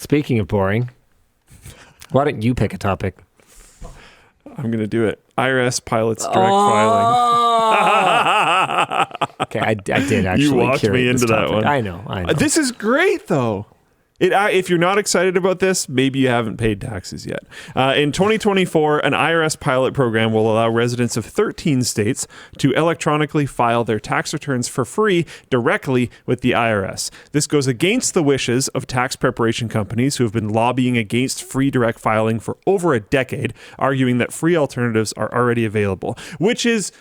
Speaking of boring, why don't you pick a topic? I'm going to do it. IRS pilots direct filing. Okay, I did actually. You walked me curate into this that topic. one. I know. This is great, though. If you're not excited about this, maybe you haven't paid taxes yet. In 2024, an IRS pilot program will allow residents of 13 states to electronically file their tax returns for free directly with the IRS. This goes against the wishes of tax preparation companies who have been lobbying against free direct filing for over a decade, arguing that free alternatives are already available, which is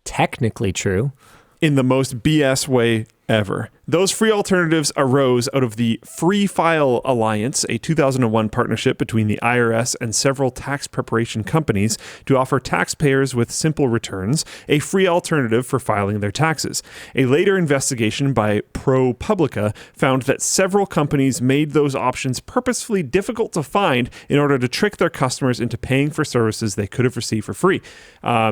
technically true in the most BS way ever. Those free alternatives arose out of the Free File Alliance, a 2001 partnership between the IRS and several tax preparation companies to offer taxpayers with simple returns a free alternative for filing their taxes. A later investigation by ProPublica found that several companies made those options purposefully difficult to find in order to trick their customers into paying for services they could have received for free.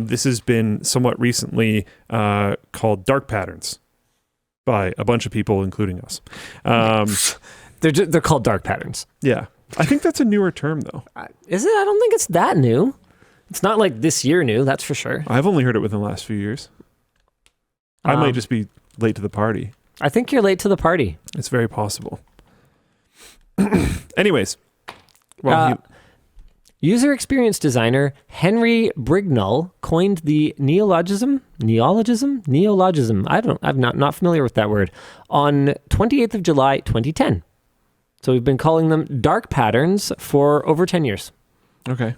This has been somewhat recently called dark patterns by a bunch of people, including us. They're called dark patterns. Yeah. I think that's a newer term, though. Is it? I don't think it's that new. It's not like this year new, that's for sure. I've only heard it within the last few years. I might just be late to the party. I think you're late to the party. It's very possible. Anyways. User experience designer Henry Brignall coined the neologism. I'm not familiar with that word. On 28th of July, 2010. So we've been calling them dark patterns for over 10 years. Okay.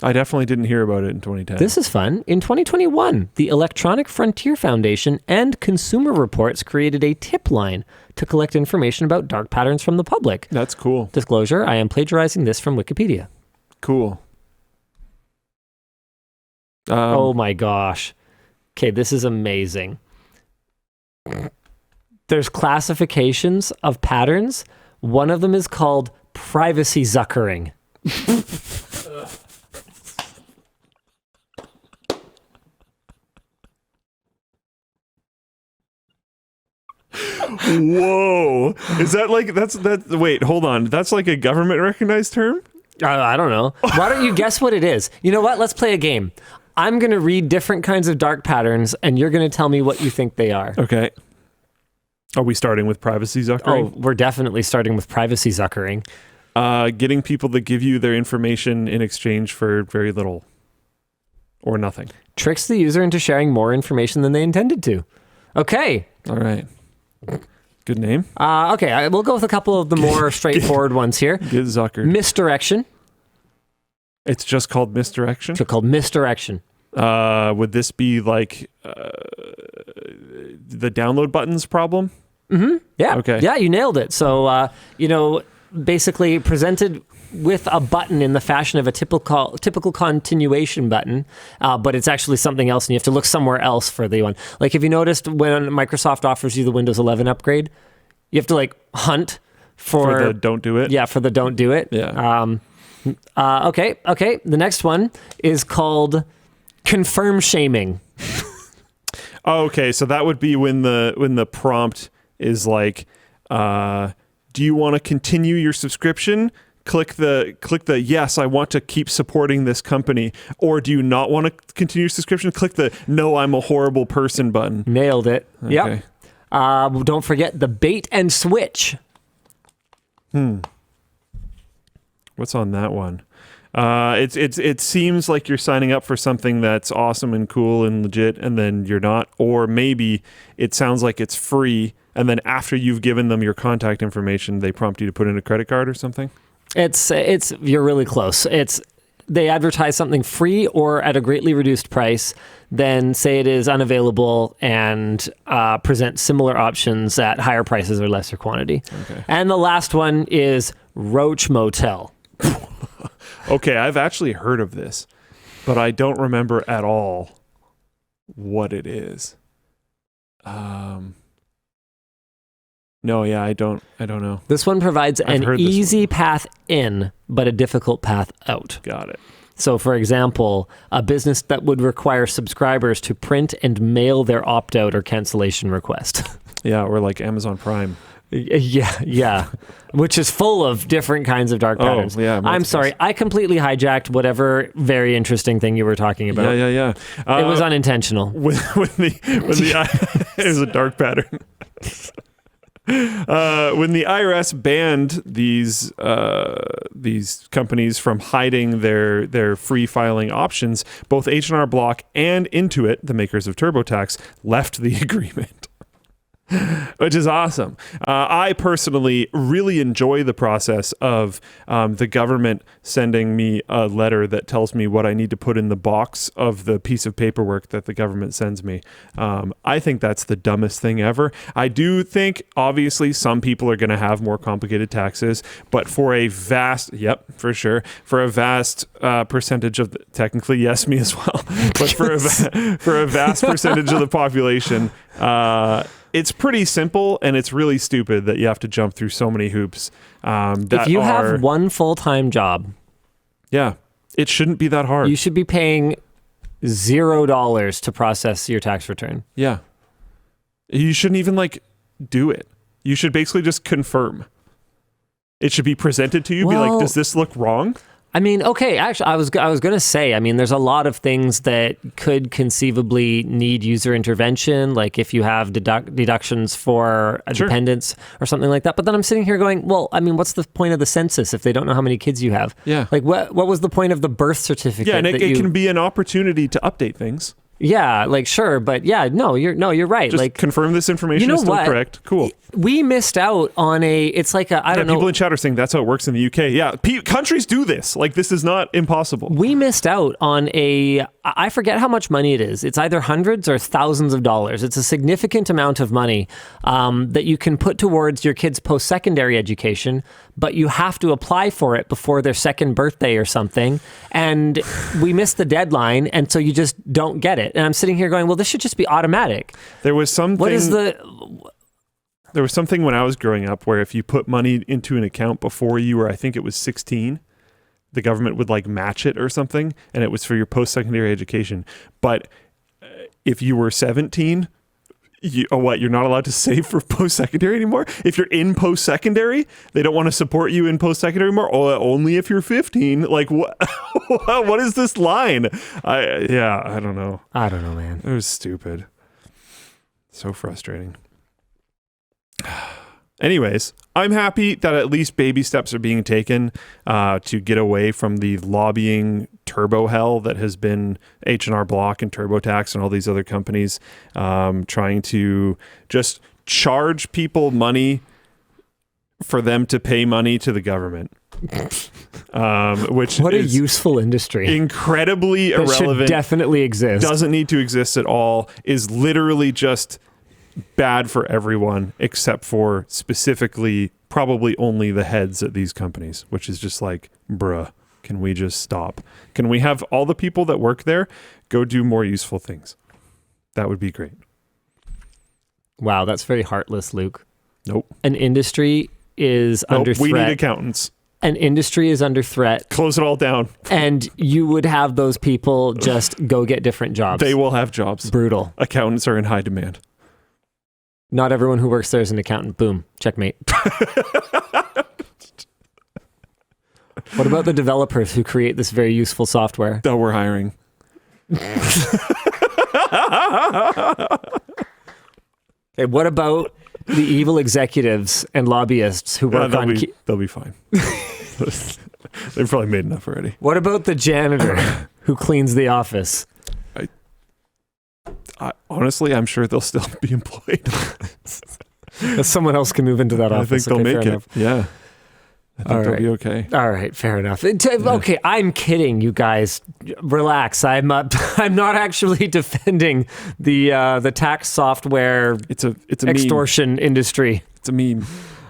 I definitely didn't hear about it in 2010. This is fun. In 2021, the Electronic Frontier Foundation and Consumer Reports created a tip line to collect information about dark patterns from the public. That's cool. Disclosure, I am plagiarizing this from Wikipedia. Cool. Oh my gosh. Okay, this is amazing. There's classifications of patterns. One of them is called privacy zuckering. Whoa. Is that like, wait, hold on. That's like a government recognized term? I don't know. Why don't you guess what it is? You know what? Let's play a game. I'm going to read different kinds of dark patterns, and you're going to tell me what you think they are. Okay. Are we starting with privacy zuckering? Oh, we're definitely starting with privacy zuckering. Getting people to give you their information in exchange for very little or nothing. Tricks the user into sharing more information than they intended to. Okay. All right. Good name. Okay, we'll go with a couple of the more straightforward ones here. Get zuckered. Misdirection. It's just called misdirection? It's called misdirection. Would this be like the download buttons problem? Mm-hmm. Yeah. Okay. Yeah, you nailed it. So, basically presented with a button in the fashion of a typical continuation button, but it's actually something else, and you have to look somewhere else for the one. Like if you noticed when Microsoft offers you the Windows 11 upgrade, you have to like hunt for the don't do it. Yeah, for the don't do it. Yeah. Okay. The next one is called confirm shaming. Okay, so that would be when the prompt is like, do you want to continue your subscription? Click the yes, I want to keep supporting this company. Or do you not want to continue your subscription? Click the no, I'm a horrible person button. Nailed it. Okay. Yep. Don't forget the bait and switch. What's on that one? It seems like you're signing up for something that's awesome and cool and legit, and then you're not. Or maybe it sounds like it's free, and then after you've given them your contact information, they prompt you to put in a credit card or something. It's you're really close. They advertise something free or at a greatly reduced price, then say it is unavailable and present similar options at higher prices or lesser quantity. Okay. And the last one is Roach Motel. Okay, I've actually heard of this, but I don't remember at all what it is. No, yeah, I don't know. This one provides an easy path in, but a difficult path out. Got it. So, for example, a business that would require subscribers to print and mail their opt-out or cancellation request. Yeah, or like Amazon Prime. Yeah. Which is full of different kinds of dark patterns. Yeah, I'm sorry. I completely hijacked whatever very interesting thing you were talking about. Yeah. It was unintentional. When the it was a dark pattern. When the IRS banned these companies from hiding their free filing options, both H&R Block and Intuit, the makers of TurboTax, left the agreement. Which is awesome. I personally really enjoy the process of the government sending me a letter that tells me what I need to put in the box of the piece of paperwork that the government sends me. I think that's the dumbest thing ever. I do think, obviously, some people are going to have more complicated taxes, but for a vast, for a vast percentage of, technically, yes, me as well, but for a vast percentage of the population, it's pretty simple, and it's really stupid that you have to jump through so many hoops. If you have one full-time job, it shouldn't be that hard. You should be paying $0 to process your tax return. Yeah. You shouldn't even do it. You should basically just confirm. It should be presented to you, be like, does this look wrong? I mean, okay, actually, I was going to say, I mean, there's a lot of things that could conceivably need user intervention, like if you have deductions for a dependence or something like that. But then I'm sitting here going, well, I mean, what's the point of the census if they don't know how many kids you have? Yeah. Like, what was the point of the birth certificate? Yeah, and it can be an opportunity to update things. Yeah, sure, but you're right. Just confirm this information is still correct. Cool. We missed out on it's like I don't know. People in chat are saying that's how it works in the UK. Yeah, countries do this. This is not impossible. We missed out on I forget how much money it is. It's either hundreds or thousands of dollars. It's a significant amount of money that you can put towards your kids' post-secondary education, but you have to apply for it before their second birthday or something. And we missed the deadline, and so you just don't get it. And I'm sitting here going, well, this should just be automatic. There was something. What is There was something when I was growing up where if you put money into an account before you were, I think it was 16, the government would match it or something, and it was for your post-secondary education. But if you were 17, you're not allowed to save for post-secondary anymore? If you're in post-secondary, they don't want to support you in post-secondary anymore? Only if you're 15? What? What is this line? I don't know. I don't know, man. It was stupid. So frustrating. Anyways, I'm happy that at least baby steps are being taken to get away from the lobbying turbo hell that has been H&R Block and TurboTax and all these other companies trying to just charge people money for them to pay money to the government. Which what a useful industry. Incredibly that irrelevant. Should definitely exist. Doesn't need to exist at all. Is literally just bad for everyone except for specifically probably only the heads at these companies, which is just bruh, can we just stop? Can we have all the people that work there go do more useful things? That would be great. Wow, that's very heartless, Luke. Nope. An industry is under threat. We need accountants. An industry is under threat. Close it all down. And you would have those people just go get different jobs. They will have jobs. Brutal. Accountants are in high demand. Not everyone who works there is an accountant. Boom. Checkmate. What about the developers who create this very useful software? That we're hiring. Okay, what about the evil executives and lobbyists who work on... They'll be fine. They've probably made enough already. What about the janitor who cleans the office? Honestly, I'm sure they'll still be employed. Someone else can move into that office. I think they'll make it. Enough. Yeah. I think they'll be okay. All right, fair enough. Okay, I'm kidding, you guys. Relax. I'm not actually defending the tax software it's a extortion meme. industry. It's a meme.